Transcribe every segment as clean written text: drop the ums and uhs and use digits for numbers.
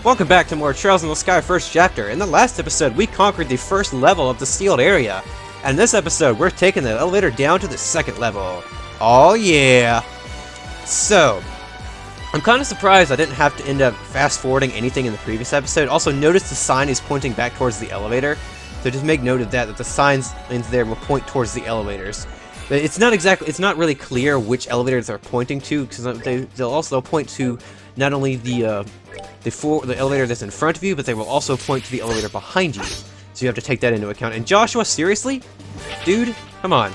Welcome back to more Trails in the Sky first chapter. In the last episode, we conquered the first level of the sealed area. And in this episode, we're taking the elevator down to the second level. Oh yeah! So, I'm kind of surprised I didn't have to end up fast-forwarding anything in the previous episode. Also, notice the sign is pointing back towards the elevator. So just make note of that the signs in there will point towards the elevators. But it's not really clear which elevators they're pointing to, because they'll also point to not only the elevator that's in front of you, but they will also point to the elevator behind you. So you have to take that into account. And Joshua, seriously? Dude, come on.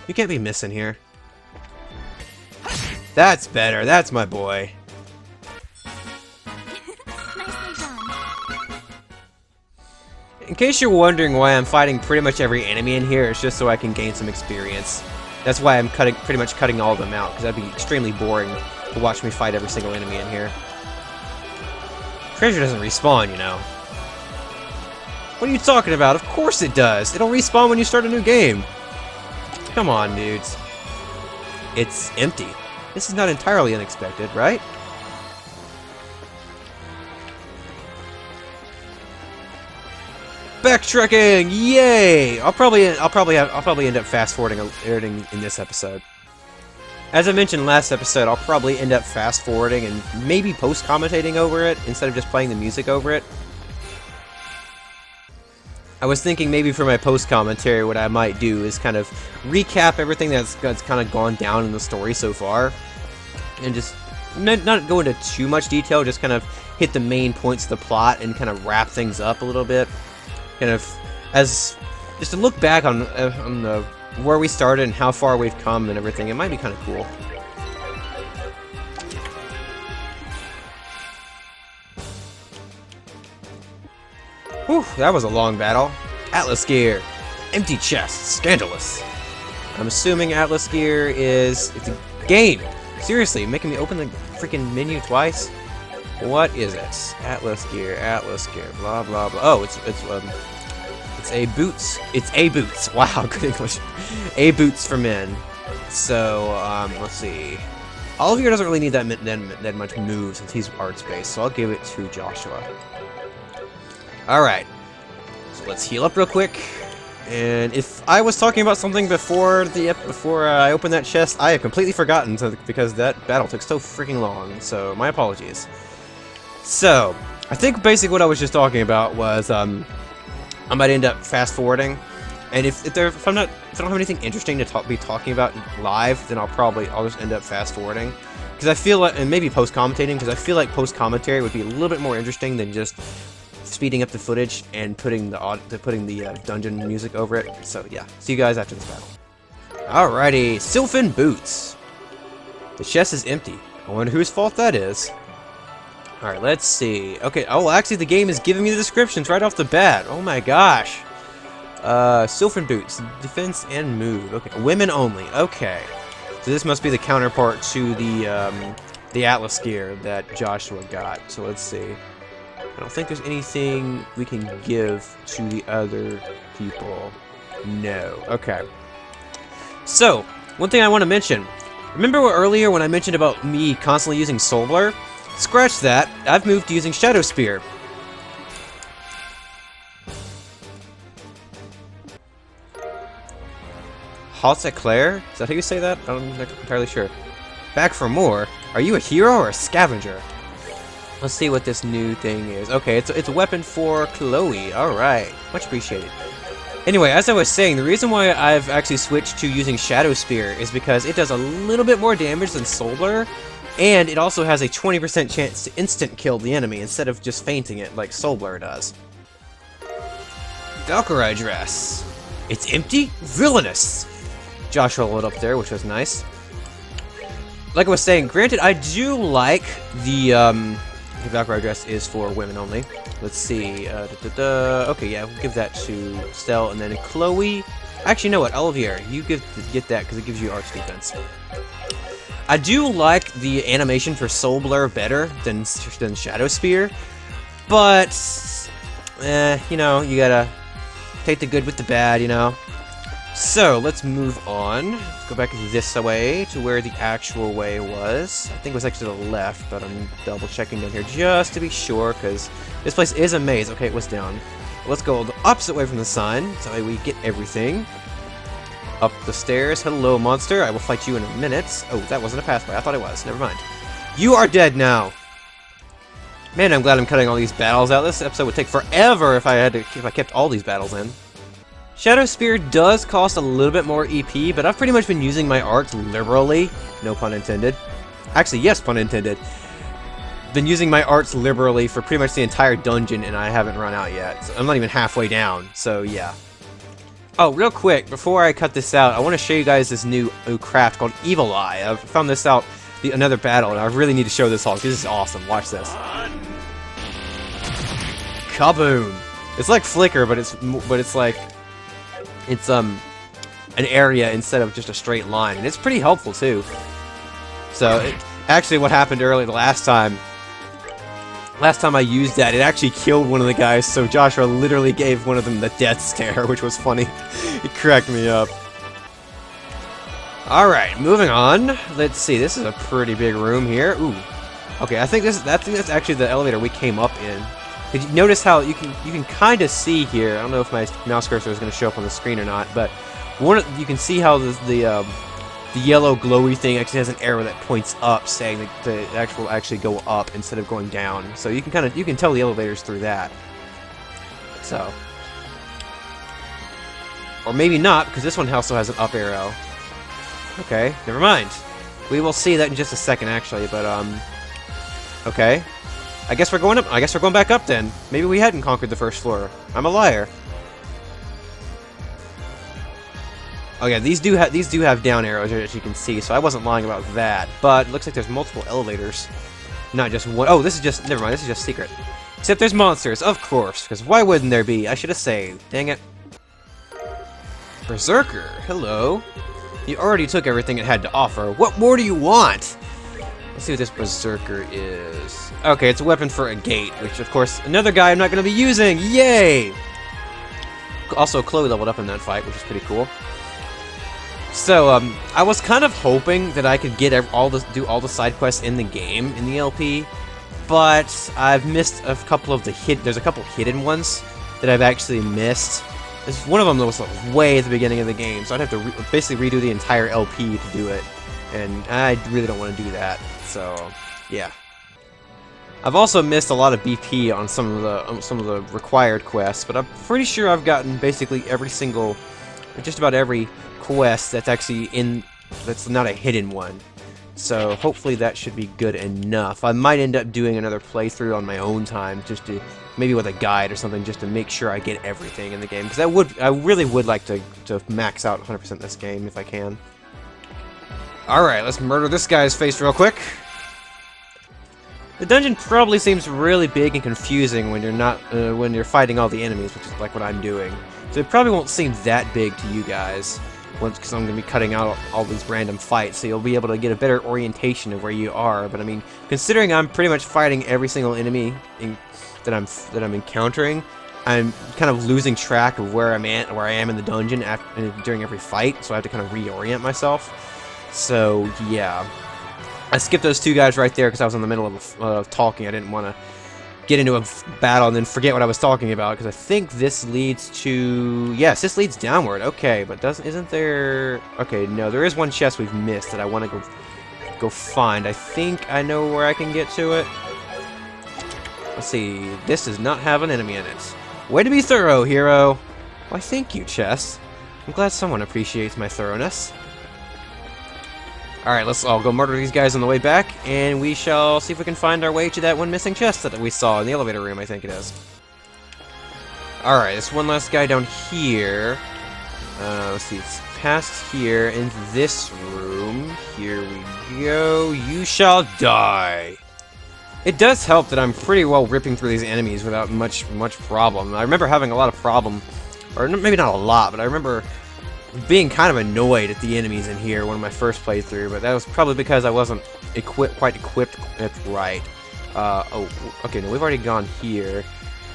You can't be missing here. That's better. That's my boy. In case you're wondering why I'm fighting pretty much every enemy in here, it's just so I can gain some experience. That's why I'm pretty much cutting all of them out, because that'd be extremely boring to watch me fight every single enemy in here. Treasure doesn't respawn, you know. What are you talking about? Of course it does! It'll respawn when you start a new game! Come on, dudes. It's empty. This is not entirely unexpected, right? Backtracking! Yay! I'll probably end up fast-forwarding everything in this episode. As I mentioned last episode, I'll probably end up fast-forwarding and maybe post-commentating over it instead of just playing the music over it. I was thinking maybe for my post-commentary what I might do is kind of recap everything that's kind of gone down in the story so far. And just not go into too much detail, just kind of hit the main points of the plot and kind of wrap things up a little bit. Kind of as just to look back on where we started and how far we've come and everything. It might be kind of cool. Whew, that was a long battle. Atlas gear, empty chest, scandalous. I'm assuming Atlas gear it's a game. Seriously, making me open the freaking menu twice. What is it? Atlas gear, blah blah blah. Oh, it's a boots. It's a boots. Wow, good English. A boots for men. So let's see. Olivier doesn't really need that much move since he's arts based, so I'll give it to Joshua. All right. So let's heal up real quick. And if I was talking about something before I opened that chest, I have completely forgotten because that battle took so freaking long. So my apologies. So I think basically what I was just talking about was I might end up fast forwarding, and if I don't have anything interesting to be talking about live, then I'll just end up fast forwarding, because I feel like, and maybe post commentating, because I feel like post commentary would be a little bit more interesting than just speeding up the footage and putting the dungeon music over it. So yeah, see you guys after this battle. Alrighty, Sylphin boots. The chest is empty. I wonder whose fault that is. Alright, let's see. Okay, oh, actually the game is giving me the descriptions right off the bat. Oh my gosh. Sylphin boots, defense and move. Okay, women only. Okay. So this must be the counterpart to the Atlas gear that Joshua got. So let's see. I don't think there's anything we can give to the other people. No. Okay. So, one thing I want to mention. Remember earlier when I mentioned about me constantly using Soul Blur? Scratch that. I've moved to using Shadow Spear. Halt Eclair? Is that how you say that? I'm not entirely sure. Back for more. Are you a hero or a scavenger? Let's see what this new thing is. Okay, it's a weapon for Chloe. Alright. Much appreciated. Anyway, as I was saying, the reason why I've actually switched to using Shadow Spear is because it does a little bit more damage than Soul Blur. And it also has a 20% chance to instant kill the enemy instead of just fainting it like Soul Blur does. Valkyrie dress. It's empty? Villainous! Joshua lit up there, which was nice. Like I was saying, granted, I do like the Valkyrie dress is for women only. Let's see. Okay, yeah, we'll give that to Estelle, and then Chloe. Actually, you know what? Olivier, you get that because it gives you arch defense. I do like the animation for Soul Blur better than Shadow Spear, but you know, you gotta take the good with the bad, you know. So, let's move on. Let's go back this way to where the actual way was. I think it was actually to the left, but I'm double checking down here just to be sure, because this place is a maze. Okay, it was down. Let's go the opposite way from the sign, so that way we get everything. Up the stairs. Hello, monster. I will fight you in a minute. Oh, that wasn't a pathway. I thought it was. Never mind. You are dead now. Man, I'm glad I'm cutting all these battles out. This episode would take forever if I kept all these battles in. Shadow Spear does cost a little bit more EP, but I've pretty much been using my arts liberally. No pun intended. Actually, yes, pun intended. Been using my arts liberally for pretty much the entire dungeon, and I haven't run out yet. So I'm not even halfway down, so yeah. Oh, real quick, before I cut this out, I want to show you guys this new craft called Evil Eye. I've found this out another battle, and I really need to show this all, because this is awesome. Watch this. Kaboom! It's like Flicker, but it's like... It's an area instead of just a straight line, and it's pretty helpful too. So actually what happened earlier the last time I used that, it actually killed one of the guys, so Joshua literally gave one of them the death stare, which was funny. It cracked me up. Alright, moving on. Let's see, this is a pretty big room here. Ooh. Okay, I think that's actually the elevator we came up in. Did you notice how you can kind of see here? I don't know if my mouse cursor is going to show up on the screen or not, but you can see how the yellow glowy thing actually has an arrow that points up, saying that the actually go up instead of going down. So you can tell the elevators through that. So, or maybe not, because this one also has an up arrow. Okay, never mind. We will see that in just a second, actually. But okay. I guess we're going up. I guess we're going back up then. Maybe we hadn't conquered the first floor. I'm a liar. Oh yeah, these do have down arrows, as you can see, so I wasn't lying about that. But it looks like there's multiple elevators, not just one. Oh, this is just never mind. This is just secret. Except there's monsters, of course, because why wouldn't there be? I should have saved. Dang it. Berserker, hello. You already took everything it had to offer. What more do you want? Let's see what this Berserker is. Okay, it's a weapon for a gate, which, of course, another guy I'm not going to be using! Yay! Also, Chloe leveled up in that fight, which is pretty cool. So, I was kind of hoping that I could get do all the side quests in the game, in the LP, but I've missed a couple of there's a couple hidden ones that I've actually missed. One of them that was like way at the beginning of the game, so I'd have to basically redo the entire LP to do it. And I really don't want to do that, so yeah. I've also missed a lot of BP on some of the required quests, but I'm pretty sure I've gotten basically just about every quest that's actually that's not a hidden one. So hopefully that should be good enough. I might end up doing another playthrough on my own time, just to maybe with a guide or something, just to make sure I get everything in the game, because I really would like to max out 100% this game if I can. Alright, let's murder this guy's face real quick. The dungeon probably seems really big and confusing when you're fighting all the enemies, which is like what I'm doing. So it probably won't seem that big to you guys, because I'm going to be cutting out all these random fights, so you'll be able to get a better orientation of where you are. But I mean, considering I'm pretty much fighting every single enemy that I'm encountering, I'm kind of losing track of where I am in the dungeon during every fight, so I have to kind of reorient myself. So, yeah. I skipped those two guys right there because I was in the middle of talking. I didn't want to get into a battle and then forget what I was talking about, because I think this leads to... Yes, this leads downward. Okay, but isn't there... Okay, no, there is one chest we've missed that I want to go find. I think I know where I can get to it. Let's see. This does not have an enemy in it. Way to be thorough, hero. Why, thank you, chest. I'm glad someone appreciates my thoroughness. Alright, let's all go murder these guys on the way back, and we shall see if we can find our way to that one missing chest that we saw in the elevator room, I think it is. Alright, this one last guy down here. Let's see, it's past here, in this room. Here we go. You shall die. It does help that I'm pretty well ripping through these enemies without much problem. I remember having a lot of problem, or maybe not a lot, but I remember being kind of annoyed at the enemies in here when my first playthrough, but that was probably because I wasn't quite equipped right. Oh, okay, no, we've already gone here.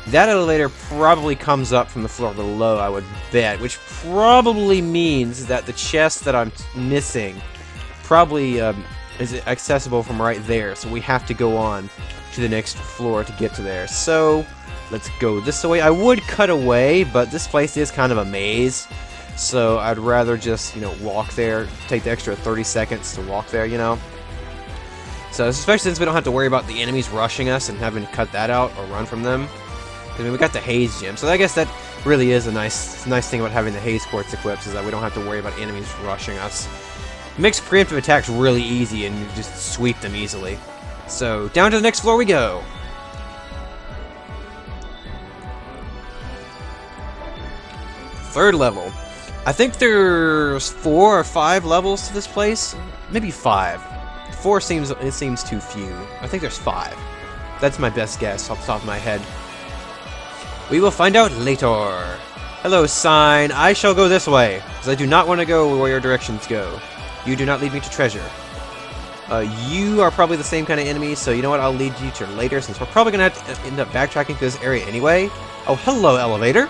That elevator probably comes up from the floor below, I would bet, which probably means that the chest that I'm missing probably is accessible from right there, so we have to go on to the next floor to get to there. So, let's go this way. I would cut away, but this place is kind of a maze, so I'd rather just, you know, walk there, take the extra 30 seconds to walk there, you know? So, especially since we don't have to worry about the enemies rushing us and having to cut that out or run from them. I mean, we got the haze gem, so I guess that really is a nice thing about having the haze quartz equipped, is that we don't have to worry about enemies rushing us. It makes preemptive attacks really easy, and you just sweep them easily. So, down to the next floor we go. Third level. I think there's 4 or 5 levels to this place. Maybe 5. 4 seems too few. I think there's 5. That's my best guess off the top of my head. We will find out later. Hello, sign. I shall go this way, because I do not want to go where your directions go. You do not lead me to treasure. You are probably the same kind of enemy, so you know what? I'll lead you to later, since we're probably going to have to end up backtracking to this area anyway. Oh, hello, elevator.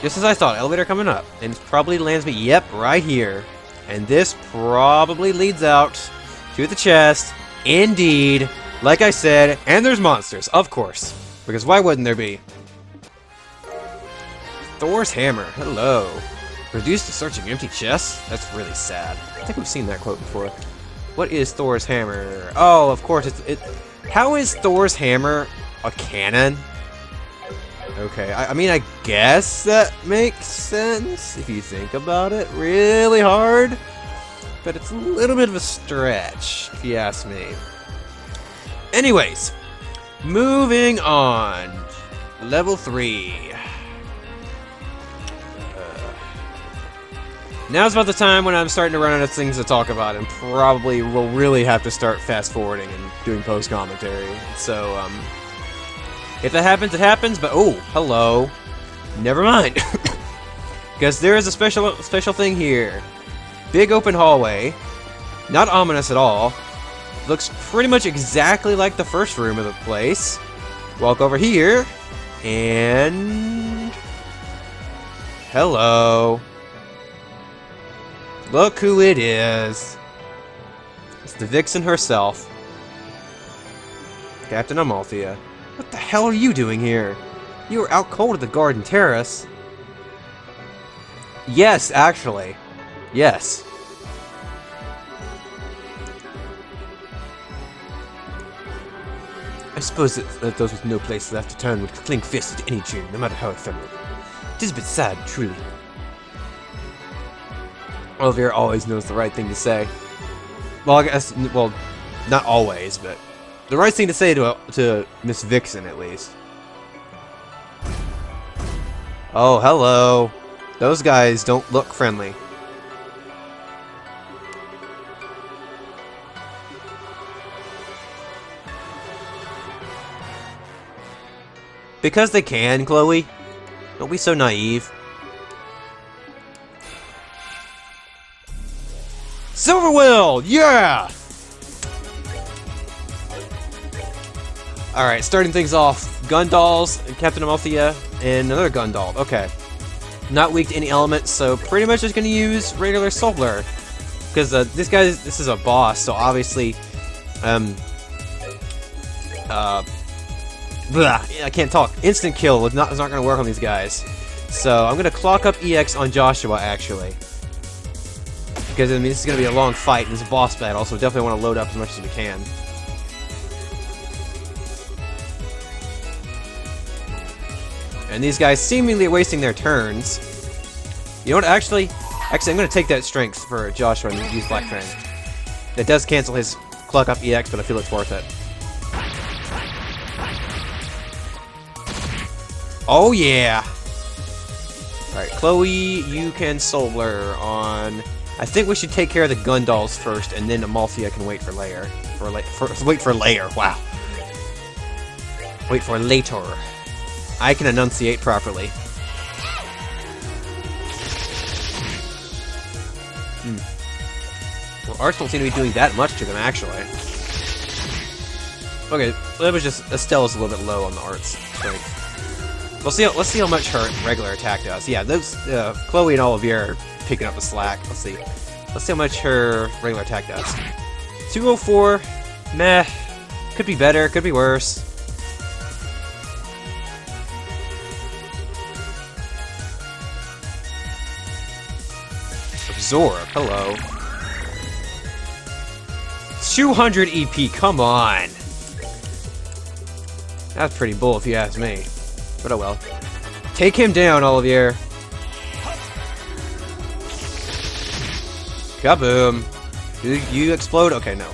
Just as I thought, elevator coming up. And it probably lands me, yep, right here. And this probably leads out to the chest. Indeed. Like I said, and there's monsters, of course. Because why wouldn't there be? Thor's hammer. Hello. Reduced to searching empty chests? That's really sad. I think we've seen that quote before. What is Thor's hammer? Oh, of course. How is Thor's hammer a cannon? Okay, I mean, I guess that makes sense if you think about it really hard. But it's a little bit of a stretch, if you ask me. Anyways, moving on. Level 3. Now's about the time when I'm starting to run out of things to talk about, and probably will really have to start fast forwarding and doing post commentary. So, if that happens, it happens. But oh, hello. Never mind, because there is a special thing here. Big open hallway, not ominous at all. Looks pretty much exactly like the first room of the place. Walk over here, and hello. Look who it is. It's the Vixen herself. Captain Amalthea. What the hell are you doing here? You were out cold at the Garden Terrace. Yes, actually. Yes. I suppose that those with no place left to turn would cling fist at any dream, no matter how ephemeral. It is a bit sad, truly. Olivier always knows the right thing to say. Well, I guess, well, not always, but the right thing to say to Miss Vixen, at least. Oh, hello. Those guys don't look friendly. Because they can, Chloe. Don't be so naive. Silverwill! Yeah! Alright, starting things off. Gundalls, Captain Amalthea, and another Gundal. Okay. Not weak to any element, so pretty much just gonna use regular Solar. Because this is a boss, so obviously, I can't talk. Instant kill is not gonna work on these guys. So I'm gonna clock up EX on Joshua, actually. Because, I mean, this is going to be a long fight, and it's a boss battle, so we definitely want to load up as much as we can. And these guys seemingly wasting their turns. You know what, actually, I'm going to take that strength for Joshua and use Black Fang. It does cancel his clock up EX, but I feel it's worth it. Oh, yeah! Alright, Chloe, you can Solar on... I think we should take care of the Gundals first, and then Amalthea can wait for later. Wait for later. Wow. Wait for later. I can enunciate properly. Well, Arts don't seem to be doing that much to them, actually. Okay, that was just Estelle's a little bit low on the arts strength. Let's see how much her regular attack does. Yeah, those Chloe and Olivier are picking up the slack. Let's see how much her regular attack does. 204, meh. Could be better, could be worse. Absorb, hello. 200 EP, come on. That's pretty bull if you ask me. But oh well. Take him down, Olivier. Kaboom. You explode? Okay, no.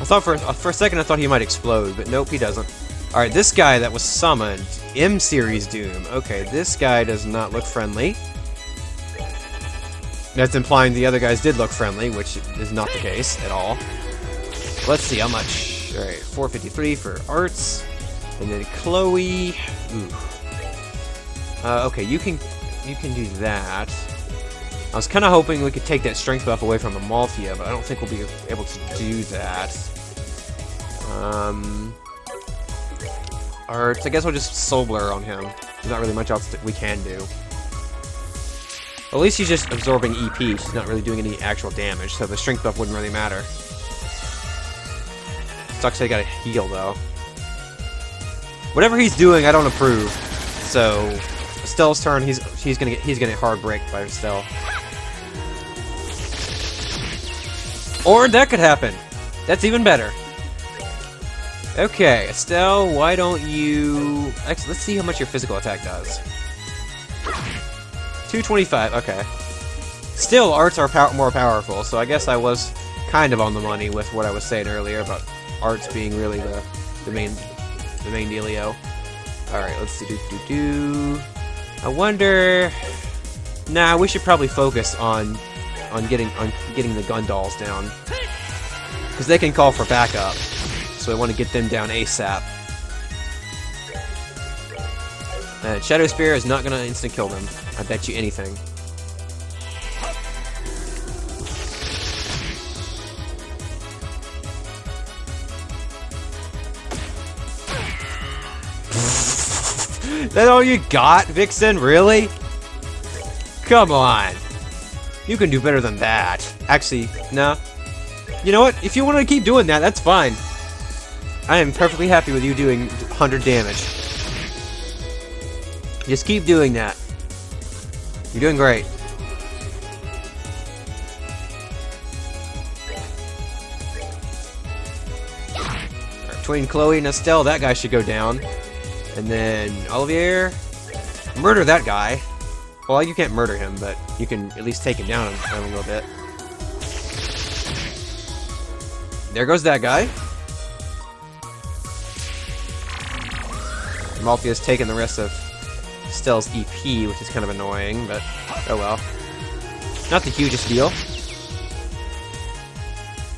I thought for a second I thought he might explode, but nope, he doesn't. Alright, this guy that was summoned, M-Series Doom. Okay, this guy does not look friendly. That's implying the other guys did look friendly, which is not the case at all. Let's see how much. Alright, 453 for arts. And then Chloe. Ooh. Okay, you can do that. I was kind of hoping we could take that strength buff away from Amalthea, but I don't think we'll be able to do that. Arts. I guess we'll just Soul Blur on him. There's not really much else that we can do. At least he's just absorbing EP. She's not really doing any actual damage, so the strength buff wouldn't really matter. Sucks they gotta heal though. Whatever he's doing, I don't approve. So Estelle's turn. He's gonna get hard break by Estelle. Or that could happen. That's even better. Okay, Estelle, why don't you... Actually, let's see how much your physical attack does. 225, okay. Still, arts are more powerful, so I guess I was kind of on the money with what I was saying earlier about arts being really the main dealio. Alright, let's see. I wonder... Nah, we should probably focus on getting the gun dolls down. Because they can call for backup. So I want to get them down ASAP. And Shadow Spear is not going to instant kill them. I bet you anything. That all you got, Vixen? Really? Come on. You can do better than that. Actually, no. You know what? If you want to keep doing that, that's fine. I am perfectly happy with you doing 100 damage. Just keep doing that. You're doing great. Between Chloe and Estelle, that guy should go down. And then Olivier, murder that guy. Well, you can't murder him, but you can at least take him down a little bit. There goes that guy. Amalthea's taken the rest of Estelle's EP, which is kind of annoying, but oh well. Not the hugest deal.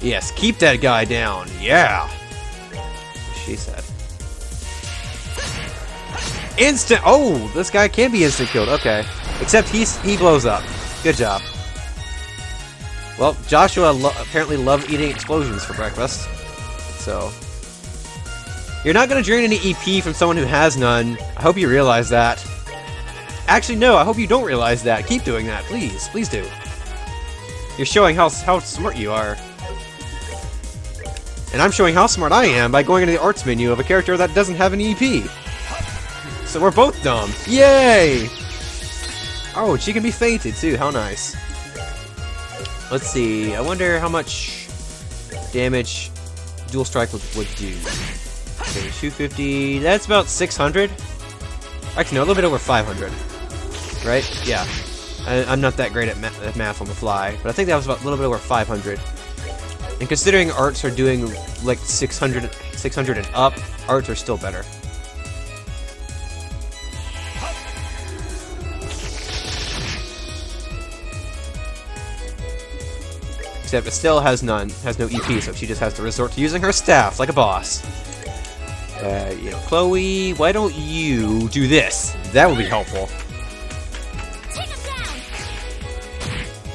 Yes, keep that guy down. Yeah. She said. Instant. Oh, this guy can be instant killed. Okay, except he blows up. Good job. Well, Joshua apparently loved eating explosions for breakfast, so. You're not going to drain any EP from someone who has none. I hope you realize that. Actually, no, I hope you don't realize that. Keep doing that, please. Please do. You're showing how smart you are. And I'm showing how smart I am by going into the arts menu of a character that doesn't have an EP. So we're both dumb. Yay! Oh, she can be fainted too. How nice. Let's see. I wonder how much damage Dual Strike would do. Okay, 250. That's about 600. Actually, no, a little bit over 500. Right? Yeah. I'm not that great at math on the fly, but I think that was about a little bit over 500. And considering arts are doing like 600 and up, arts are still better. Except Estelle has no EP, so she just has to resort to using her staff like a boss. You know, Chloe, why don't you do this? That would be helpful.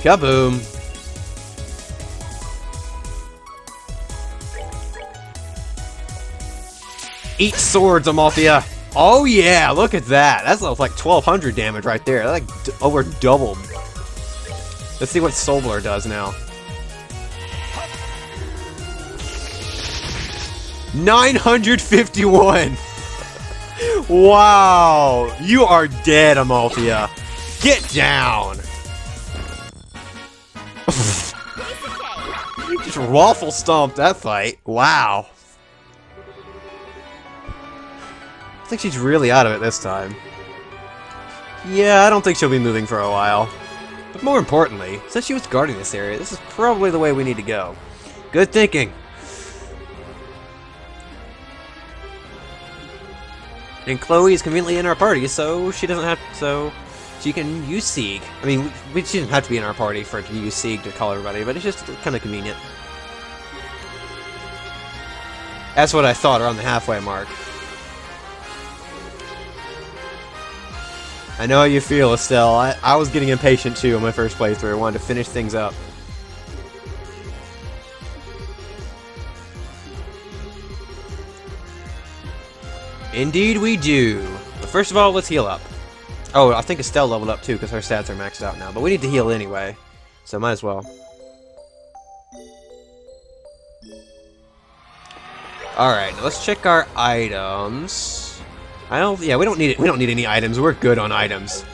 Kaboom! Eat swords, Amalthea. Oh yeah, look at that. That's like 1,200 damage right there. That's like over doubled. Let's see what Solar does now. 951. Wow, you are dead, Amalthea. Get down. Just Roflstomped that fight. Wow. I think she's really out of it this time. Yeah, I don't think she'll be moving for a while. But more importantly, since she was guarding this area, this is probably the way we need to go. Good thinking. And Chloe is conveniently in our party, so she doesn't have so she can use Sieg. I mean, she doesn't have to be in our party for it to use Sieg to call everybody, but it's just kind of convenient. That's what I thought around the halfway mark. I know how you feel, Estelle. I was getting impatient too on my first playthrough. I wanted to finish things up. Indeed we do. But first of all, let's heal up. Oh, I think Estelle leveled up too because her stats are maxed out now. But we need to heal anyway, so might as well. All right, now let's check our items. Yeah, we don't need it. We don't need any items. We're good on items.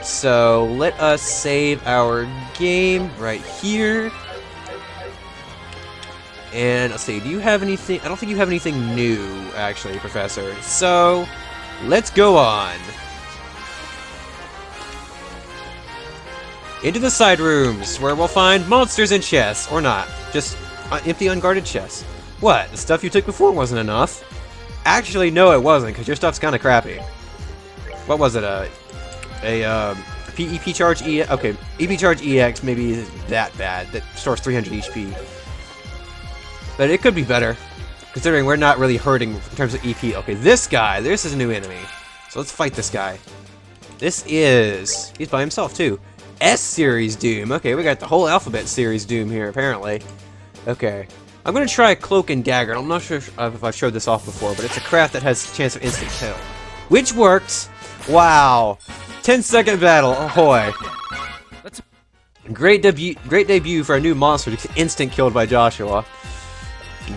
So let us save our game right here. And let's see, do you have anything? I don't think you have anything new, actually, Professor. So, let's go on. Into the side rooms, where we'll find monsters and chests. Or not. Just empty, unguarded chests. What? The stuff you took before wasn't enough? Actually, no, it wasn't, because your stuff's kind of crappy. What was it? EP charge EX? Okay, EP charge EX maybe isn't that bad. That stores 300 HP. But it could be better, considering we're not really hurting in terms of EP. Okay, this is a new enemy. So let's fight this guy. He's by himself too. S-Series Doom. Okay, we got the whole Alphabet Series Doom here, apparently. Okay. I'm going to try Cloak and Dagger. I'm not sure if I've showed this off before, but it's a craft that has a chance of instant kill. Which works! Wow. 10-second battle. Ahoy. Great debut for a new monster to instant killed by Joshua.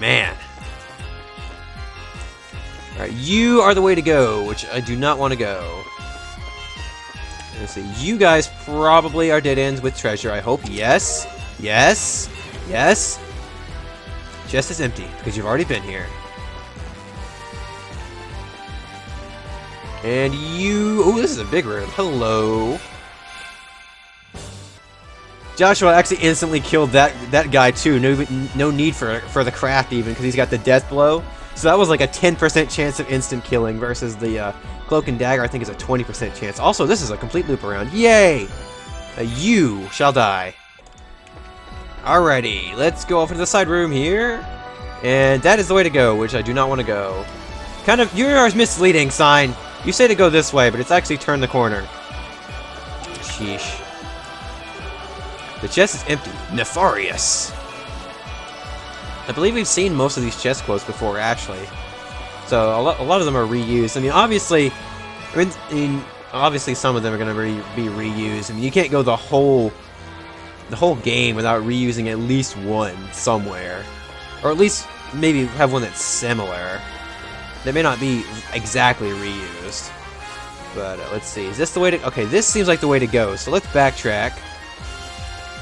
Man. Alright, you are the way to go, which I do not want to go. Let's see, you guys probably are dead ends with treasure, I hope. Yes. Yes. Yes. Chest is empty, because you've already been here. And you... Oh, this is a big room. Hello. Joshua actually instantly killed that guy too. No need for the craft even, because he's got the death blow. So that was like a 10% chance of instant killing versus the Cloak and Dagger I think is a 20% chance. Also, this is a complete loop around. Yay! You shall die. Alrighty, let's go off into the side room here. And that is the way to go, which I do not want to go. Kind of, yours misleading, sign. You say to go this way, but it's actually turn the corner. Sheesh. The chest is empty. Nefarious. I believe we've seen most of these chest quotes before, actually. So a lot of them are reused. I mean, obviously, obviously some of them are going to be reused. I mean, you can't go the whole game without reusing at least one somewhere, or at least maybe have one that's similar. That may not be exactly reused, but let's see. Is this the way to? Okay, this seems like the way to go. So let's backtrack.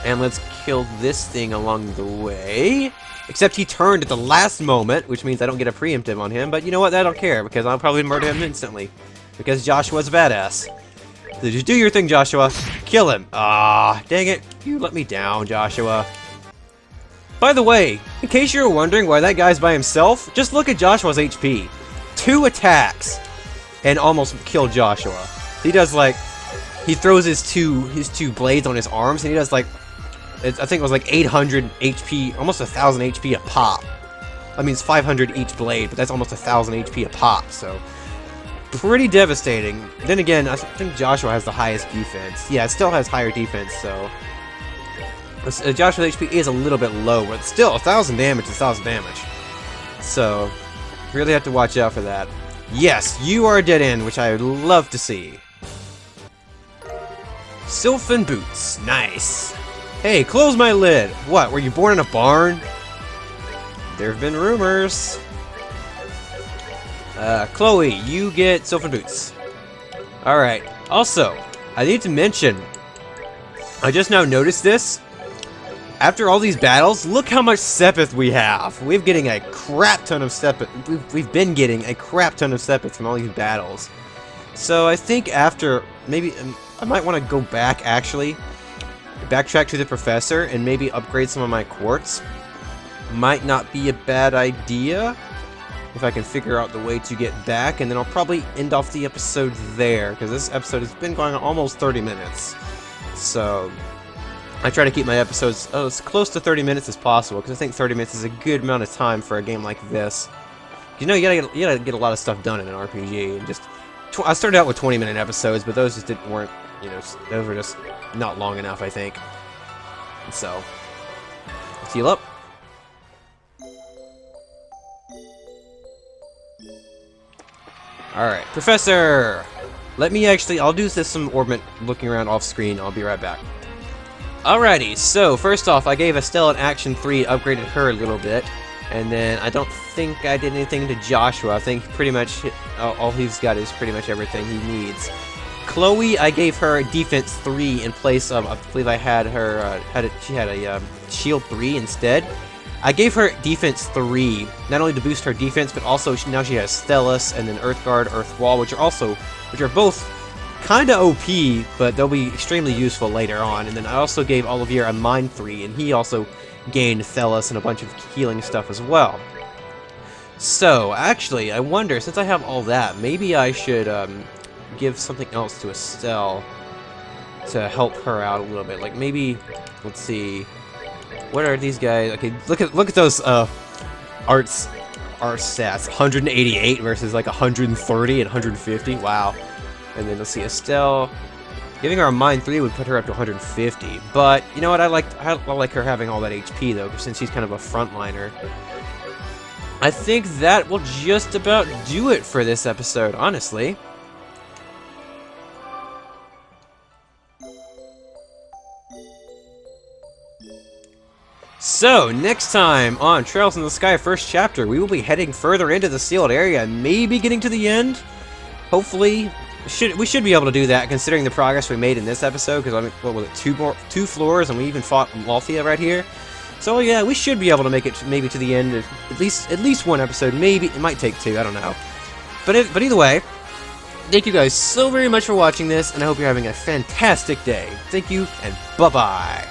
And let's kill this thing along the way. Except he turned at the last moment, which means I don't get a preemptive on him. But you know what? I don't care, because I'll probably murder him instantly. Because Joshua's a badass. So just do your thing, Joshua. Kill him. Ah, dang it. You let me down, Joshua. By the way, in case you're wondering why that guy's by himself, just look at Joshua's HP. 2 attacks and almost killed Joshua. He does like... He throws his two blades on his arms, and he does like... I think it was like 800 HP, almost 1,000 HP a pop. That means 500 each blade, but that's almost 1,000 HP a pop, so... Pretty devastating. Then again, I think Joshua has the highest defense. Yeah, it still has higher defense, so... Joshua's HP is a little bit low, but still, 1,000 damage is 1,000 damage. So... Really have to watch out for that. Yes, you are a dead end, which I would love to see. Sylphin boots. Nice. Hey, close my lid. What, were you born in a barn? There have been rumors. Chloe, you get Sylphin boots. Alright. Also, I need to mention, I just now noticed this. After all these battles, look how much Sepith we have. We're getting a crap ton of Sepith. We've been getting a crap ton of Sepith from all these battles. So I think after, maybe, I might want to go back actually, backtrack to the professor and maybe upgrade some of my quartz. Might not be a bad idea if I can figure out the way to get back, and then I'll probably end off the episode there, because this episode has been going on almost 30 minutes. So I try to keep my episodes as close to 30 minutes as possible, because I think 30 minutes is a good amount of time for a game like this. You know, you gotta get a lot of stuff done in an RPG, and just I started out with 20-minute episodes, but those just weren't, you know, those were just not long enough, I think. So, let's heal up. Alright, Professor! Let me actually, I'll do this some orbit looking around off screen, I'll be right back. Alrighty, so first off, I gave Estelle an Action 3, upgraded her a little bit, and then I don't think I did anything to Joshua. I think pretty much all he's got is pretty much everything he needs. Chloe, I gave her Defense 3 in place of, I believe I had her, she had a Shield 3 instead. I gave her Defense 3, not only to boost her defense, but also now she has Stellus and then Earth Guard, Earth Wall, which are both kinda OP, but they'll be extremely useful later on. And then I also gave Olivier a Mind 3, and he also gained Stellus and a bunch of healing stuff as well. So, actually, I wonder, since I have all that, maybe I should give something else to Estelle to help her out a little bit. Like maybe, let's see, what are these guys? Okay, look at those art stats. 188 versus like 130 and 150. Wow. And then let's see, Estelle, giving her a Mind 3 would put her up to 150. But you know what? I like her having all that HP though, since she's kind of a frontliner. I think that will just about do it for this episode, honestly. So, next time on Trails in the Sky First Chapter, we will be heading further into the sealed area, maybe getting to the end. Hopefully, we should be able to do that, considering the progress we made in this episode, because I mean, what was it, two floors, and we even fought Walthia right here. So yeah, we should be able to make it maybe to the end, at least one episode, maybe, it might take two, I don't know. But either way, thank you guys so very much for watching this, and I hope you're having a fantastic day. Thank you, and bye-bye.